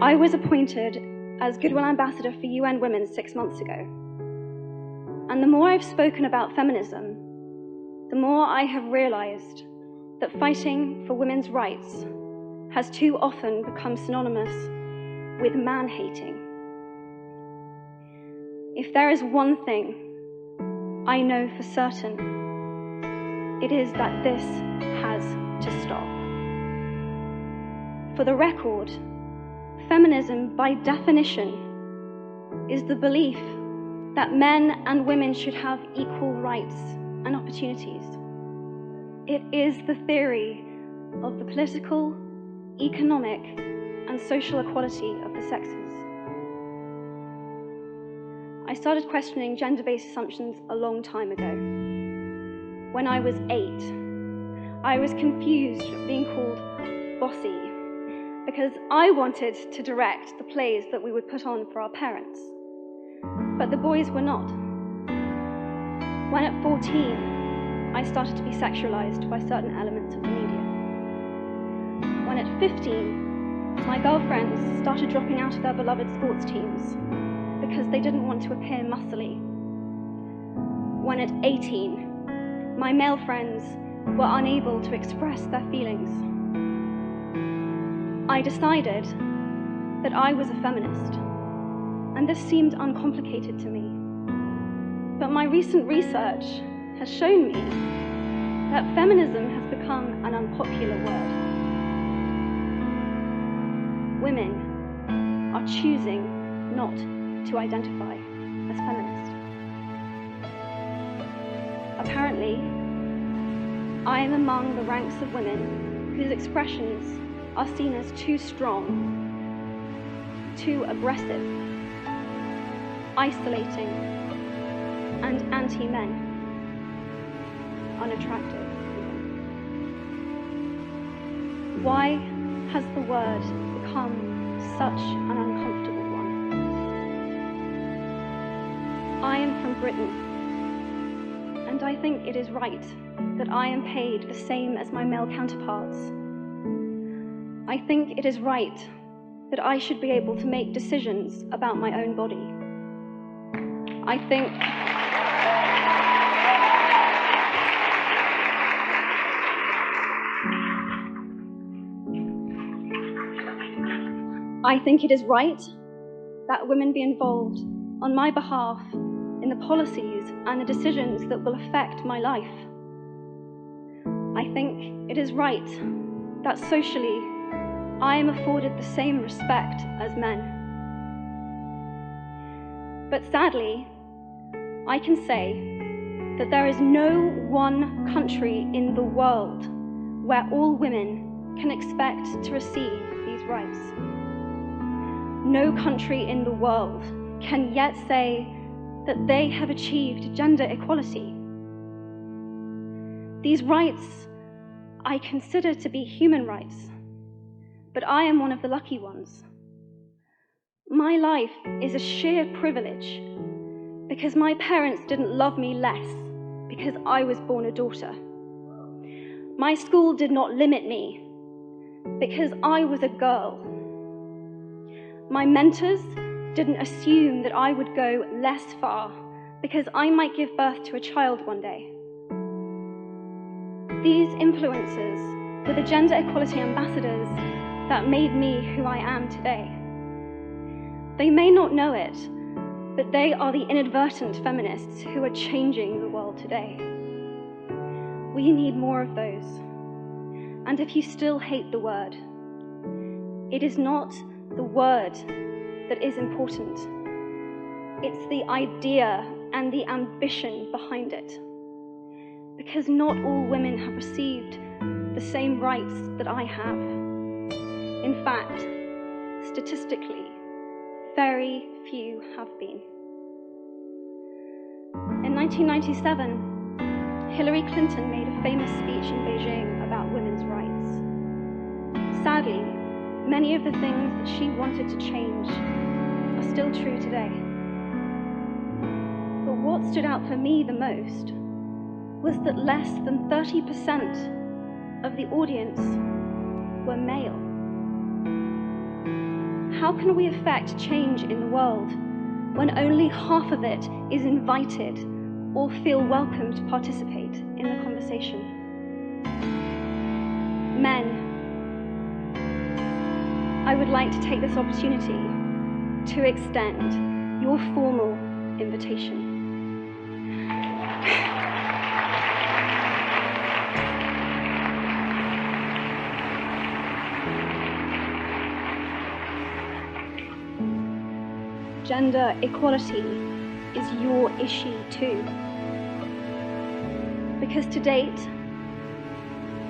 I was appointed as Goodwill Ambassador for UN Women 6 months ago. And the more I've spoken about feminism, the more I have realized that fighting for women's rights has too often become synonymous with man-hating. If there is one thing I know for certain, it is that this has to stop. For the record, feminism, by definition, is the belief that men and women should have equal rights and opportunities. It is the theory of the political, economic, and social equality of the sexes. I started questioning gender-based assumptions a long time ago. When I was 8, I was confused at being called bossy because I wanted to direct the plays that we would put on for our parents. But the boys were not. When at 14, I started to be sexualized by certain elements of the media. When at 15, my girlfriends started dropping out of their beloved sports teams because they didn't want to appear muscly. When at 18, my male friends were unable to express their feelings. I decided that I was a feminist, and this seemed uncomplicated to me. But my recent research has shown me that feminism has become an unpopular word. Women are choosing not to identify as feminist. Apparently, I am among the ranks of women whose expressions are seen as too strong, too aggressive, isolating, and anti-men, unattractive. Why has the word become such an uncomfortable one? I am from Britain, and I think it is right that I am paid the same as my male counterparts. I think it is right that I should be able to make decisions about my own body. I think it is right that women be involved on my behalf in the policies and the decisions that will affect my life. I think it is right that socially I am afforded the same respect as men. But sadly, I can say that there is no one country in the world where all women can expect to receive these rights. No country in the world can yet say that they have achieved gender equality. These rights I consider to be human rights, but I am one of the lucky ones. My life is a sheer privilege because my parents didn't love me less because I was born a daughter. My school did not limit me because I was a girl. My mentors didn't assume that I would go less far because I might give birth to a child one day. These influences were the gender equality ambassadors that made me who I am today. They may not know it, but they are the inadvertent feminists who are changing the world today. We need more of those. And if you still hate the word, it is not the word that is important. It's the idea and the ambition behind it. Because not all women have received the same rights that I have. In fact, statistically, very few have been. In 1997, Hillary Clinton made a famous speech in Beijing about women's rights. Sadly, many of the things that she wanted to change are still true today. But what stood out for me the most was that less than 30% of the audience were male. how can we affect change in the world when only half of it is invited or feel welcome to participate in the conversation? Men, I would like to take this opportunity to extend your formal invitation. Gender equality is your issue too. Because to date,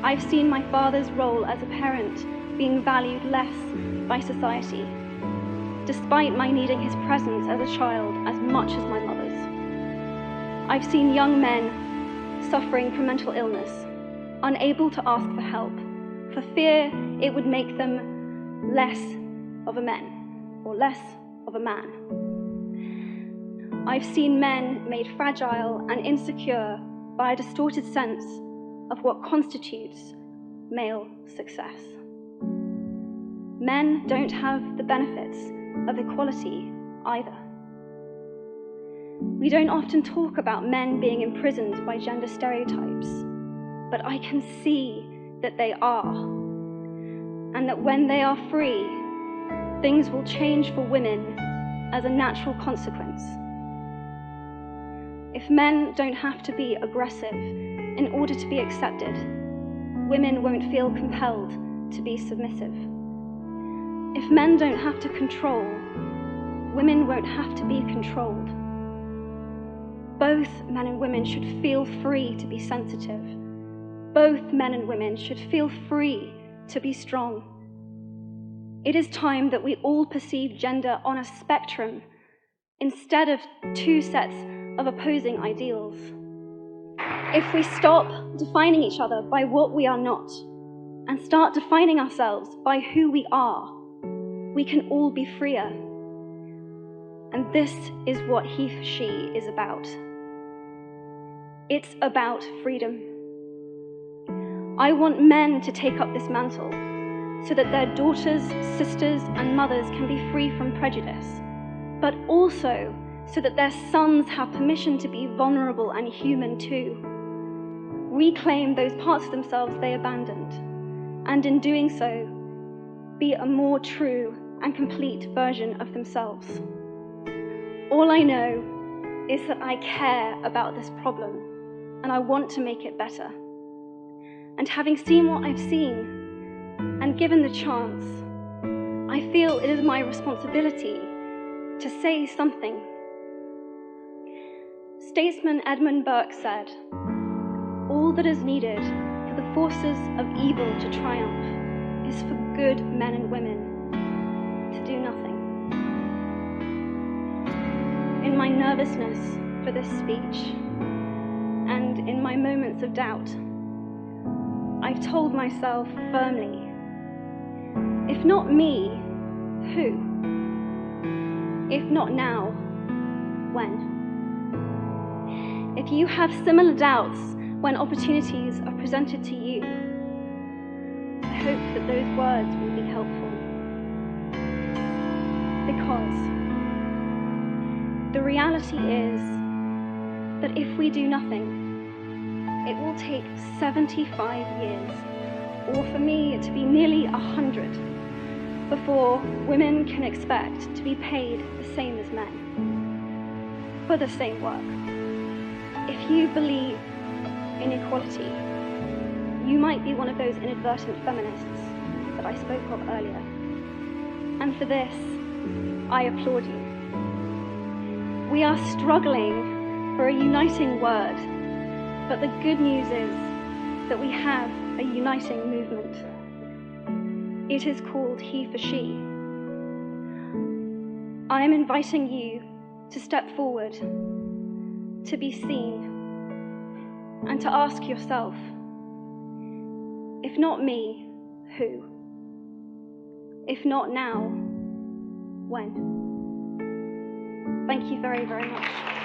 I've seen my father's role as a parent being valued less by society, despite my needing his presence as a child as much as my mother's. I've seen young men suffering from mental illness, unable to ask for help, for fear it would make them less of a man or less of a man. I've seen men made fragile and insecure by a distorted sense of what constitutes male success. Men don't have the benefits of equality either. We don't often talk about men being imprisoned by gender stereotypes, but I can see that they are, and that when they are free, things will change for women as a natural consequence. If men don't have to be aggressive in order to be accepted, women won't feel compelled to be submissive. If men don't have to control, women won't have to be controlled. Both men and women should feel free to be sensitive. Both men and women should feel free to be strong. It is time that we all perceive gender on a spectrum instead of two sets of opposing ideals. If we stop defining each other by what we are not and start defining ourselves by who we are, we can all be freer. And this is what HeforShe is about. It's about freedom. I want men to take up this mantle so that their daughters, sisters, and mothers can be free from prejudice, but also so that their sons have permission to be vulnerable and human too. Reclaim those parts of themselves they abandoned, and in doing so, be a more true and complete version of themselves. All I know is that I care about this problem, and I want to make it better. And having seen what I've seen, and given the chance, I feel it is my responsibility to say something. Statesman Edmund Burke said, "All that is needed for the forces of evil to triumph is for good men and women to do nothing." In my nervousness for this speech, and in my moments of doubt, I've told myself firmly, if not me, who? If not now, when? If you have similar doubts when opportunities are presented to you, I hope that those words will be helpful. Because the reality is that if we do nothing, it will take 75 years, or for me to be nearly 100, before women can expect to be paid the same as men for the same work. If you believe in equality, you might be one of those inadvertent feminists that I spoke of earlier. And for this, I applaud you. We are struggling for a uniting word, but the good news is that we have a uniting movement. It is called HeforShe. I am inviting you to step forward, to be seen, and to ask yourself, if not me, who? If not now, when? Thank you very, very much.